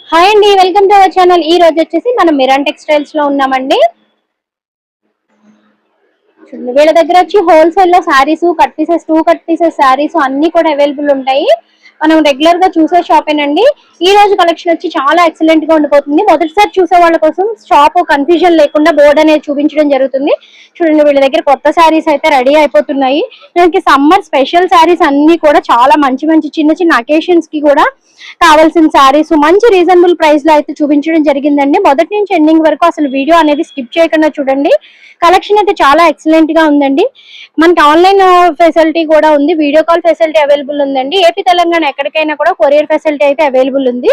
Hi అండి, welcome to our channel. ఈ రోజు వచ్చేసి మనం మిరాన్ టెక్స్టైల్స్ లో ఉన్నామండి. వీళ్ళ దగ్గర వచ్చి హోల్సేల్ లో saris, cut pieces, cut pieces saris అన్ని కూడా అవైలబుల్ ఉంటాయి. మనం రెగ్యులర్ గా చూసే షాపేనండి. ఈ రోజు కలెక్షన్ వచ్చి చాలా ఎక్సలెంట్ గా ఉండిపోతుంది. మొదటిసారి చూసే వాళ్ళ కోసం షాప్ కన్ఫ్యూజన్ లేకుండా బోర్డ్ అనేది చూపించడం జరుగుతుంది. చూడండి, వీళ్ళ దగ్గర కొత్త శారీస్ అయితే రెడీ అయిపోతున్నాయి. మనకి సమ్మర్ స్పెషల్ శారీస్ అన్ని కూడా చాలా మంచి మంచి చిన్న చిన్న అకేషన్స్ కి కూడా కావాల్సిన శారీస్ మంచి రీజనబుల్ ప్రైస్ లో అయితే చూపించడం జరిగిందండి. మొదటి నుంచి ఎండింగ్ వరకు అసలు వీడియో అనేది స్కిప్ చేయకుండా చూడండి. కలెక్షన్ అయితే చాలా ఎక్సలెంట్ గా ఉందండి. మనకి ఆన్లైన్ ఫెసిలిటీ కూడా ఉంది, వీడియో కాల్ ఫెసిలిటీ అవైలబుల్ ఉందండి. ఏపీ తెలంగాణ ఎక్కడికైనా కూడా కొరియర్ ఫెసిలిటీ అయితే అవైలబుల్ ఉంది.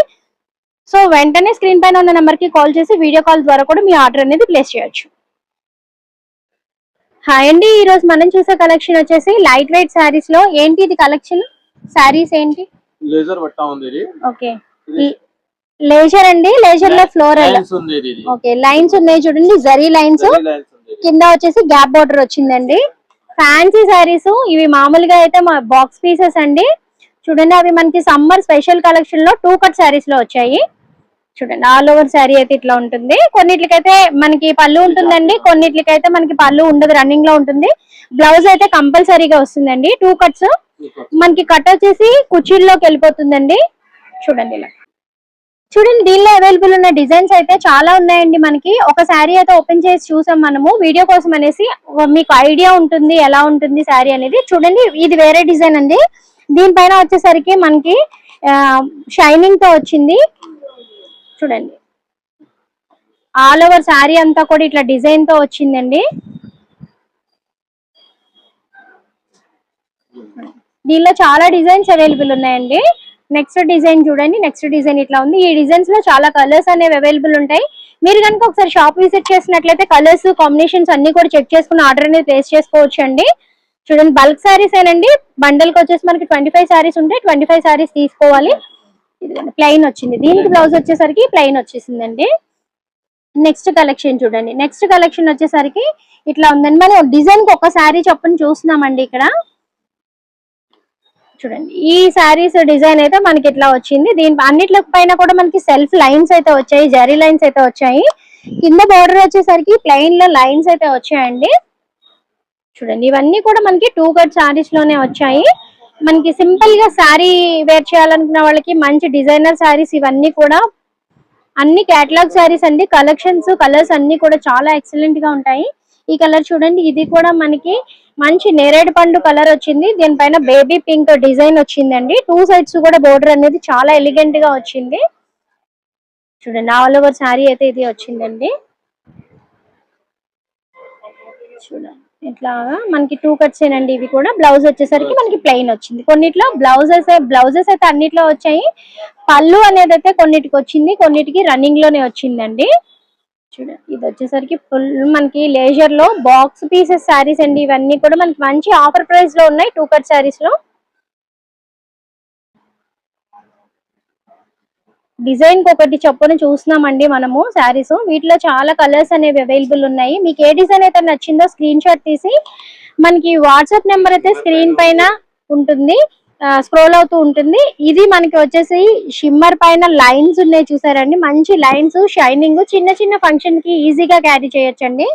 సో వెంటనే స్క్రీన్ పైన ఉన్న నెంబర్ కి కాల్ చేసి వీడియో కాల్ ద్వారా కూడా మీ ఆర్డర్ అనేది ప్లేస్ చేయొచ్చు. హాయ్ అండి, ఈ రోజు మనం చూసే కలెక్షన్ వచ్చేసి లైట్ వెయిట్ శారీస్ లో ఏంటి ఇది కలెక్షన్? శారీస్ ఏంటి? లేజర్ పట్టా ఉంది ఇది. ఓకే, లేజర్ అండి. లేజర్ లో ఫ్లోరల్ ఓకే లైన్స్ ఉన్నాయి చూడండి, జరీ లైన్స్. కింద వచ్చేసి గ్యాప్ బోర్డర్ వచ్చిందండి. ఫ్యాన్సీ శారీస్ ఇవి మామూలుగా అయితే మా బాక్స్ పీసెస్ అండి. చూడండి, అవి మనకి సమ్మర్ స్పెషల్ కలెక్షన్ లో 2 కట్ శారీస్ లో వచ్చాయి. చూడండి, ఆల్ ఓవర్ శారీ అయితే ఇట్లా ఉంటుంది. కొన్నిట్లకైతే మనకి పళ్ళు ఉంటుందండి, కొన్నిట్లకైతే మనకి పళ్ళు ఉండదు, రన్నింగ్ లో ఉంటుంది. బ్లౌజ్ అయితే కంపల్సరీగా వస్తుందండి. 2 కట్స్ మనకి కట్ వచ్చేసి కుర్చీల్లోకి వెళ్ళిపోతుందండి. చూడండి ఇలా. చూడండి, దీనిలో అవైలబుల్ ఉన్న డిజైన్స్ అయితే చాలా ఉన్నాయండి. మనకి ఒక శారీ అయితే ఓపెన్ చేసి చూసాం మనము వీడియో కోసం అనేసి. మీకు ఐడియా ఉంటుంది ఎలా ఉంటుంది శారీ అనేది. చూడండి, ఇది వేరే డిజైన్ అండి. దీనిపైన వచ్చేసరికి మనకి షైనింగ్ తో వచ్చింది. చూడండి, ఆల్ ఓవర్ శారీ అంతా కూడా ఇట్లా డిజైన్ తో వచ్చిందండి. దీనిలో చాలా డిజైన్స్ అవైలబుల్ ఉన్నాయండి. నెక్స్ట్ డిజైన్ చూడండి, నెక్స్ట్ డిజైన్ ఇట్లా ఉంది. ఈ డిజైన్స్ లో చాలా కలర్స్ అనేవి అవైలబుల్ ఉంటాయి. మీరు కనుక ఒకసారి షాప్ విజిట్ చేసినట్లయితే కలర్స్ కాంబినేషన్స్ అన్ని కూడా చెక్ చేసుకుని ఆర్డర్ అనేది ప్లేస్ చేసుకోవచ్చు అండి. చూడండి, బల్క్ శారీస్ ఏనండి. బండల్ కి వచ్చేసి మనకి 25 శారీస్ ఉంటాయి. 25 శారీస్ తీసుకోవాలి. ప్లెయిన్ వచ్చింది, దీనికి బ్లౌజ్ వచ్చేసరికి ప్లెయిన్ వచ్చేసిందండి. నెక్స్ట్ కలెక్షన్ చూడండి, నెక్స్ట్ కలెక్షన్ వచ్చేసరికి ఇట్లా ఉందండి. మనం డిజైన్ కి ఒక శారీ చొప్పున చూస్తున్నామండి ఇక్కడ. చూడండి, ఈ శారీస్ డిజైన్ అయితే మనకి ఇట్లా వచ్చింది. దీని అన్నిటి పైన కూడా మనకి సెల్ఫ్ లైన్స్ అయితే వచ్చాయి, జరీ లైన్స్ అయితే వచ్చాయి. కింద బోర్డర్ వచ్చేసరికి ప్లెయిన్ లో లైన్స్ అయితే వచ్చాయండి. చూడండి, ఇవన్నీ కూడా మనకి 2 కట్ శారీస్ లోనే వచ్చాయి. మనకి సింపుల్ గా శారీ వేర్ చేయాలనుకున్న వాళ్ళకి మంచి డిజైనర్ శారీస్ ఇవన్నీ కూడా అన్ని కేటలాగ్ శారీస్ అండి. కలెక్షన్స్ కలర్స్ అన్ని కూడా చాలా ఎక్సలెంట్ గా ఉంటాయి. ఈ కలర్ చూడండి, ఇది కూడా మనకి మంచి నేరేడు పండు కలర్ వచ్చింది. దీనిపైన బేబీ పింక్ డిజైన్ వచ్చిందండి. 2 సైడ్స్ కూడా బోర్డర్ అనేది చాలా ఎలిగెంట్ గా వచ్చింది. చూడండి, ఆల్ ఓవర్ శారీ అయితే ఇది వచ్చిందండి. చూడండి, ఇట్లాగా మనకి 2 కట్స్ ఏనండి ఇవి కూడా. బ్లౌజ్ వచ్చేసరికి మనకి ప్లెయిన్ వచ్చింది. కొన్నిట్లో బ్లౌజెస్ అయితే అన్నిట్లో వచ్చాయి. పళ్ళు అనేది అయితే కొన్నిటికి వచ్చింది, కొన్నిటికి రన్నింగ్ లోనే వచ్చిందండి. చూడండి, ఇది వచ్చేసరికి ఫుల్ మనకి లేజర్ లో బాక్స్ పీసెస్ శారీస్ అండి. ఇవన్నీ కూడా మనకి మంచి ఆఫర్ ప్రైస్ లో ఉన్నాయి 2 కట్ శారీస్ లో. డిజైన్ కి ఒకటి చొప్పున చూస్తున్నామండి మనము శారీస్. వీటిలో చాలా కలర్స్ అనేవి అవైలబుల్ ఉన్నాయి. మీకు ఏ డిజైన్ అయితే నచ్చిందో స్క్రీన్ షాట్ తీసి మనకి వాట్సాప్ నెంబర్ అయితే స్క్రీన్ పైన ఉంటుంది, స్క్రోల్ అవుతూ ఉంటుంది. ఇది మనకి వచ్చేసి షిమ్మర్ పైన లైన్స్ ఉన్నాయి చూసారండి, మంచి లైన్స్ షైనింగ్. చిన్న చిన్న ఫంక్షన్ కి ఈజీగా క్యారీ చేయొచ్చండి.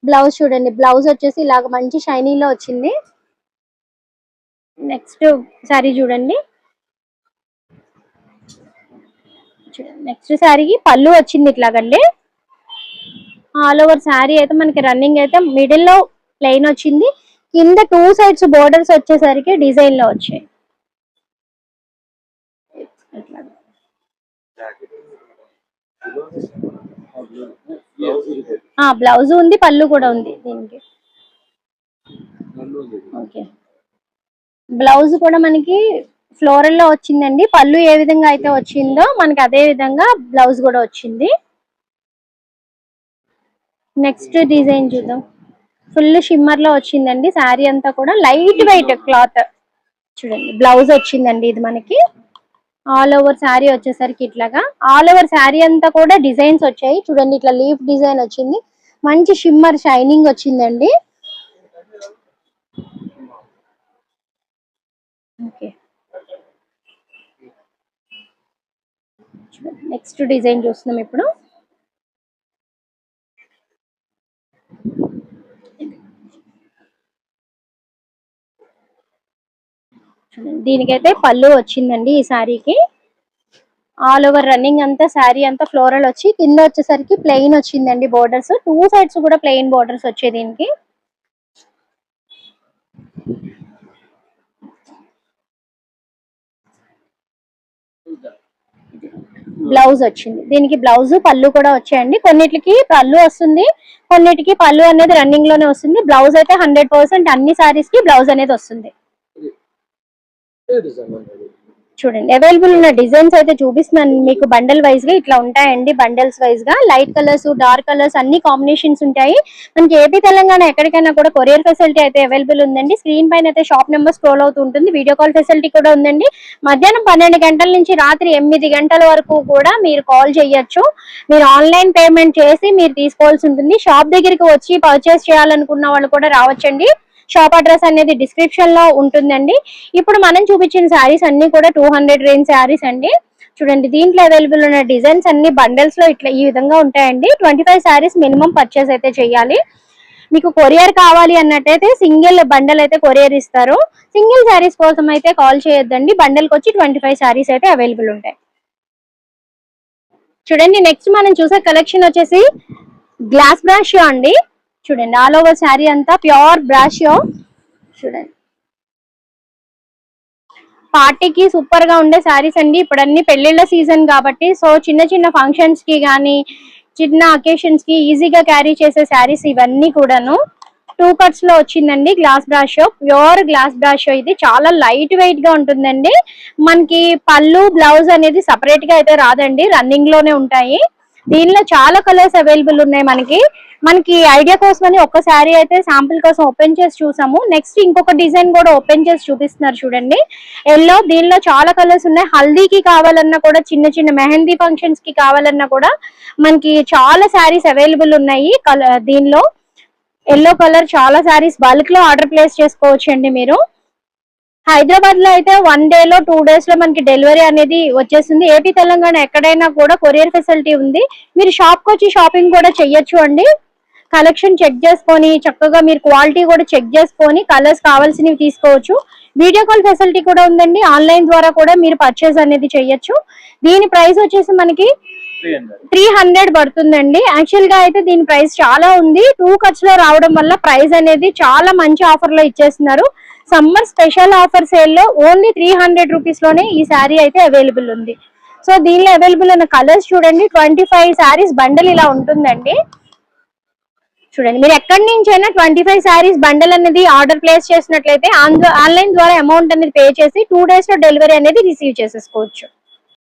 బ్లౌజ్ చూడండి, బ్లౌజ్ వచ్చేసి ఇలాగ మంచి షైనింగ్ లో వచ్చింది. నెక్స్ట్ శారీ చూడండి, నెక్స్ట్ శారీకి పళ్ళు వచ్చింది ఇట్లాగండి. ఆల్ ఓవర్ శారీ అయితే మనకి రన్నింగ్ అయితే మిడిల్ లో ప్లెయిన్ వచ్చింది. కింద 2 సైడ్స్ బోర్డర్స్ వచ్చేసరికి డిజైన్ లో వచ్చాయి. బ్లౌజ్ ఉంది, పళ్ళు కూడా ఉంది దీనికి. ఓకే, బ్లౌజ్ కూడా మనకి ఫ్లోరల్ లో వచ్చిందండి. పళ్ళు ఏ విధంగా అయితే వచ్చిందో మనకి అదే విధంగా బ్లౌజ్ కూడా వచ్చింది. నెక్స్ట్ డిజైన్ చూద్దాం. ఫుల్ షిమ్మర్ లో వచ్చిందండి శారీ అంతా కూడా. Light weight cloth. చూడండి, బ్లౌజ్ వచ్చిందండి ఇది మనకి. ఆల్ ఓవర్ శారీ వచ్చేసరికి ఇట్లాగా ఆల్ ఓవర్ శారీ అంతా కూడా డిజైన్స్ వచ్చాయి. చూడండి, ఇట్లా లీఫ్ డిజైన్ వచ్చింది, మంచి షిమ్మర్ షైనింగ్ వచ్చిందండి. ఓకే, నెక్స్ట్ డిజైన్ చూస్తున్నాం ఇప్పుడు. దీనికైతే పళ్ళు వచ్చిందండి ఈ శారీకి. ఆల్ ఓవర్ రన్నింగ్ అంతా శారీ అంతా ఫ్లోరల్ వచ్చి కింద వచ్చేసరికి ప్లెయిన్ వచ్చిందండి బోర్డర్స్. 2 సైడ్స్ కూడా ప్లెయిన్ బోర్డర్స్ వచ్చాయి దీనికి. బ్లౌజ్ వచ్చింది దీనికి. బ్లౌజ్ పళ్ళు కూడా వచ్చాయండి. కొన్నిటికి పళ్ళు వస్తుంది, కొన్నిటికి పళ్ళు అనేది రన్నింగ్ లోనే వస్తుంది. బ్లౌజ్ అయితే 100% అన్ని సారీస్ కి బ్లౌజ్ అనేది వస్తుంది. చూడండి అవైలబుల్ ఉన్న డిజైన్స్ అయితే చూపిస్తున్నాను మీకు. బండల్ వైజ్ గా ఇట్లా ఉంటాయండి. బండల్స్ వైజ్ గా లైట్ కలర్స్, డార్క్ కలర్స్ అన్ని కాంబినేషన్స్ ఉంటాయి. మనకి ఏపీ తెలంగాణ ఎక్కడికైనా కూడా కొరియర్ ఫెసిలిటీ అయితే అవైలబుల్ ఉందండి. స్క్రీన్ పైన అయితే షాప్ నెంబర్ స్క్రోల్ అవుతూ ఉంటుంది. వీడియో కాల్ ఫెసిలిటీ కూడా ఉందండి. మధ్యాహ్నం 12 గంటల నుంచి రాత్రి 8 గంటల వరకు కూడా మీరు కాల్ చేయొచ్చు. మీరు ఆన్లైన్ పేమెంట్ చేసి మీరు తీసుకోవాల్సి ఉంటుంది. షాప్ దగ్గరికి వచ్చి పర్చేస్ చేయాలనుకున్న వాళ్ళు కూడా రావచ్చండి. షాప్ అడ్రస్ అనేది డిస్క్రిప్షన్ లో ఉంటుందండి. ఇప్పుడు మనం చూపించిన శారీస్ అన్ని కూడా 200 రేంజ్ శారీస్ అండి. చూడండి దీంట్లో అవైలబుల్ ఉన్న డిజైన్స్ అన్ని బండల్స్ లో ఇట్లా ఈ విధంగా ఉంటాయండి. 25 శారీస్ మినిమం పర్చేస్ అయితే చేయాలి. మీకు కొరియర్ కావాలి అన్నట్టయితే సింగిల్ బండల్ అయితే కొరియర్ ఇస్తారు. సింగిల్ శారీస్ కోసం అయితే కాల్ చేయొద్దండి. బండల్కి వచ్చి 25 శారీస్ అయితే అవైలబుల్ ఉంటాయి. చూడండి నెక్స్ట్ మనం చూసే కలెక్షన్ వచ్చేసి గ్లాస్ బ్రాషియో అండి. చూడండి ఆల్ ఓవర్ శారీ అంతా ప్యూర్ బ్రాషియో. చూడండి పార్టీకి సూపర్ గా ఉండే శారీస్ అండి. ఇప్పుడు అన్ని పెళ్లిళ్ళ సీజన్ కాబట్టి సో చిన్న చిన్న ఫంక్షన్స్ కి గానీ చిన్న అకేషన్స్ కి ఈజీగా క్యారీ చేసే శారీస్ ఇవన్నీ కూడాను. 2 కట్స్ లో వచ్చిందండి గ్లాస్ బ్రాషియో. ప్యూర్ గ్లాస్ బ్రాషియో. ఇది చాలా లైట్ వెయిట్ గా ఉంటుందండి. మనకి పళ్ళు బ్లౌజ్ అనేది సపరేట్ గా అయితే రాదండి, రన్నింగ్ లోనే ఉంటాయి. దీనిలో చాలా కలర్స్ అవైలబుల్ ఉన్నాయి. మనకి ఐడియా కోసమని ఒక శారీ అయితే శాంపుల్ కోసం ఓపెన్ చేసి చూసాము. నెక్స్ట్ ఇంకొక డిజైన్ కూడా ఓపెన్ చేసి చూపిస్తున్నారు చూడండి. ఎల్లో. దీనిలో చాలా కలర్స్ ఉన్నాయి. హల్దీకి కావాలన్నా కూడా, చిన్న చిన్న మెహందీ ఫంక్షన్స్ కి కావాలన్నా కూడా మనకి చాలా శారీస్ అవైలబుల్ ఉన్నాయి. దీనిలో ఎల్లో కలర్ చాలా శారీస్ బల్క్ లో ఆర్డర్ ప్లేస్ చేసుకోవచ్చు అండి మీరు. హైదరాబాద్ లో అయితే 1 డే లో 2 డేస్ లో మనకి డెలివరీ అనేది వచ్చేస్తుంది. ఏపీ తెలంగాణ ఎక్కడైనా కూడా కొరియర్ ఫెసిలిటీ ఉంది. మీరు షాప్ కి వచ్చి షాపింగ్ కూడా చెయ్యొచ్చు అండి. కలెక్షన్ చెక్ చేసుకొని చక్కగా మీరు క్వాలిటీ కూడా చెక్ చేసుకొని కలర్స్ కావాల్సినవి తీసుకోవచ్చు. వీడియో కాల్ ఫెసిలిటీ కూడా ఉందండి. ఆన్లైన్ ద్వారా కూడా మీరు పర్చేస్ అనేది చెయ్యొచ్చు. దీని ప్రైస్ వచ్చేసి మనకి 300 పడుతుందండి. యాక్చువల్ గా అయితే దీని ప్రైస్ చాలా ఉంది. 2 కట్స్ లో రావడం వల్ల ప్రైస్ అనేది చాలా మంచి ఆఫర్ లో ఇచ్చేస్తున్నారు. సమ్మర్ స్పెషల్ ఆఫర్ సేల్ లో ఓన్లీ 300 రూపీస్ లోనే ఈ శారీ అయితే అవైలబుల్ ఉంది. సో దీనిలో అవైలబుల్ ఉన్న కలర్స్ చూడండి. 25 శారీస్ బండల్ ఇలా ఉంటుందండి. చూడండి మీరు ఎక్కడి నుంచి అయినా 25 శారీస్ బండల్ అనేది ఆర్డర్ ప్లేస్ చేసినట్లయితే ఆన్లైన్ ద్వారా అమౌంట్ అనేది పే చేసి 2 డేస్ లో డెలివరీ అనేది రిసీవ్ చేసేసుకోవచ్చు.